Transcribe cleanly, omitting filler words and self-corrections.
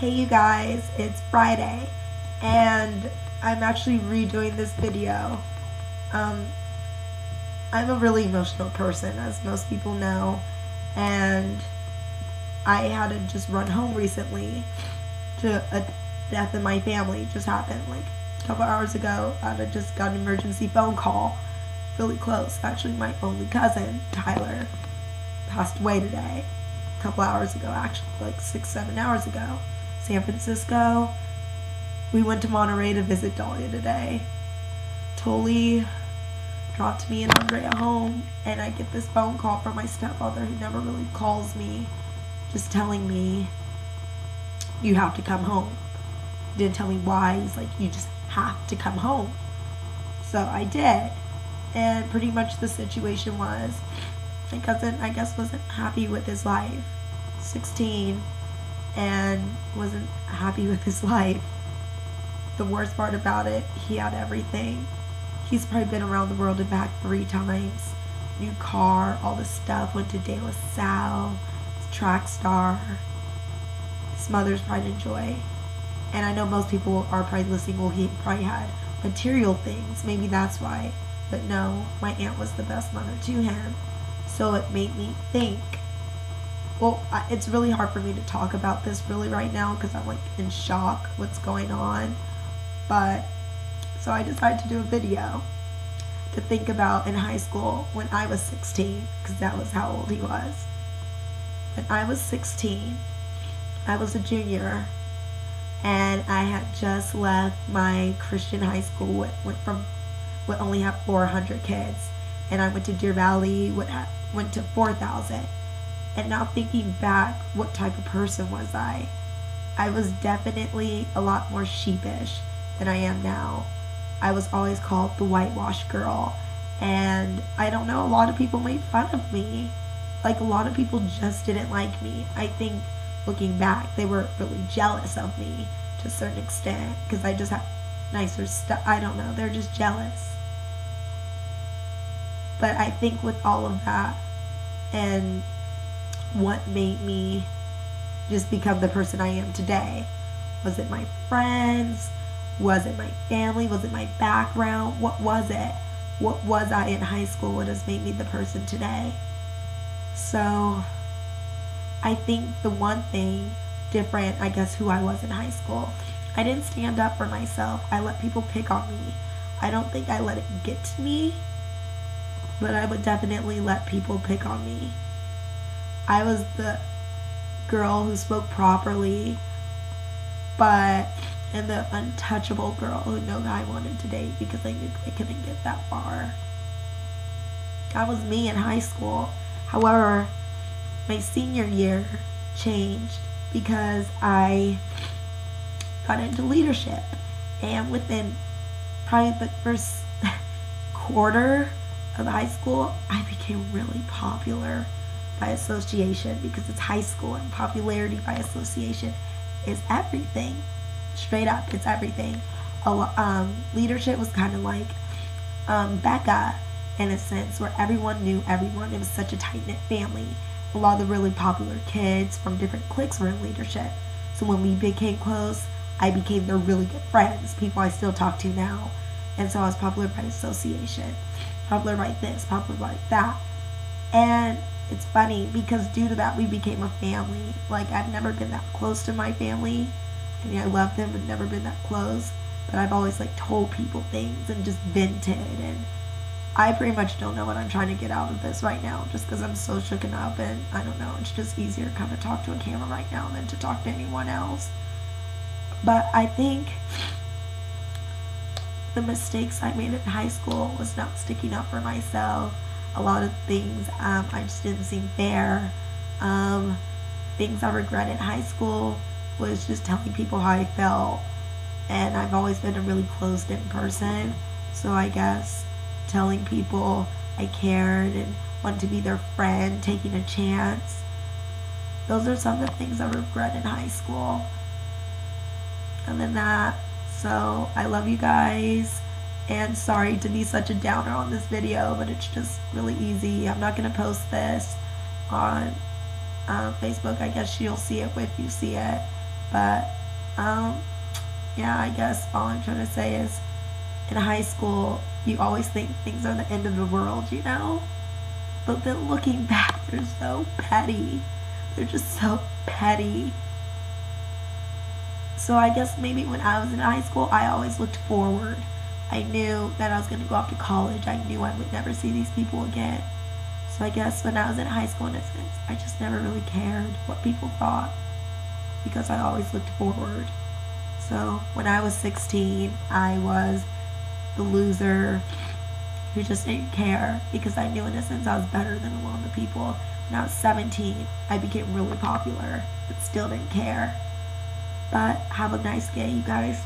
Hey you guys, it's Friday and I'm actually redoing this video. I'm a really emotional person, as most people know, and I had to just run home recently to a death in my family. Just happened like a couple hours ago. I just got an emergency phone call, really close. Actually, my only cousin, Tyler, passed away today. A couple hours ago, actually, like 6-7 hours ago. San Francisco. We went to Monterey to visit Dahlia today. Tully dropped me and Andre at home, and I get this phone call from my stepfather, who never really calls me, just telling me, you have to come home. He didn't tell me why. He's like, you just have to come home. So I did, and pretty much the situation was, my cousin, I guess, wasn't happy with his life. 16, and wasn't happy with his life. The worst part about it, he had everything. He's probably been around the world and back 3 times. New car, all this stuff. Went to De La Salle, track star. His mother's pride and joy. And I know most people are probably listening, well, he probably had material things. Maybe that's why. But no, my aunt was the best mother to him. So it made me think. Well, it's really hard for me to talk about this really right now because I'm like in shock what's going on. But so I decided to do a video to think about in high school when I was 16, because that was how old he was. When I was 16, I was a junior, and I had just left my Christian high school. What only had 400 kids, and I went to Deer Valley, went to 4,000. And now thinking back, what type of person was I? I was definitely a lot more sheepish than I am now. I was always called the whitewash girl, and I don't know, a lot of people made fun of me. Like, a lot of people just didn't like me. I think looking back, they were really jealous of me to a certain extent because I just had nicer stuff. I don't know, they're just jealous. But I think with all of that, and what made me just become the person I am today, was it my friends? Was it my family? Was it my background? What was it? What was I in high school? What has made me the person today? So I think the one thing different, I guess, who I was in high school, I didn't stand up for myself. I let people pick on me. I don't think I let it get to me, but I would definitely let people pick on me. I was the girl who spoke properly, and the untouchable girl who no guy wanted to date because I knew I couldn't get that far. That was me in high school. However, my senior year changed because I got into leadership, and within probably the first quarter of high school, I became really popular by association, because it's high school and popularity by association is everything. Straight up, it's everything. Leadership was kind of like Becca in a sense, where everyone knew everyone. It was such a tight-knit family. A lot of the really popular kids from different cliques were in leadership. So when we became close, I became their really good friends, people I still talk to now. And so I was popular by association, popular by this, popular by that. And it's funny because due to that, we became a family. Like, I've never been that close to my family. I mean, I love them, but never been that close. But I've always, like, told people things and just vented. And I pretty much don't know what I'm trying to get out of this right now, just because I'm so shooken up, and I don't know, it's just easier to kind of talk to a camera right now than to talk to anyone else. But I think the mistakes I made in high school was not sticking up for myself. A lot of things I just didn't seem fair. Things I regret in high school was just telling people how I felt. And I've always been a really closed-in person. So I guess telling people I cared and wanted to be their friend, taking a chance. Those are some of the things I regret in high school. And then that. So I love you guys. And sorry to be such a downer on this video, but it's just really easy. I'm not going to post this on Facebook. I guess you'll see it if you see it. But, yeah, I guess all I'm trying to say is in high school, you always think things are the end of the world, you know? But then looking back, they're so petty. They're just so petty. So I guess maybe when I was in high school, I always looked forward. I knew that I was going to go off to college. I knew I would never see these people again. So I guess when I was in high school, in a sense, I just never really cared what people thought because I always looked forward. So when I was 16, I was the loser who just didn't care because I knew in a sense I was better than a lot of the people. When I was 17, I became really popular but still didn't care. But have a nice day, you guys.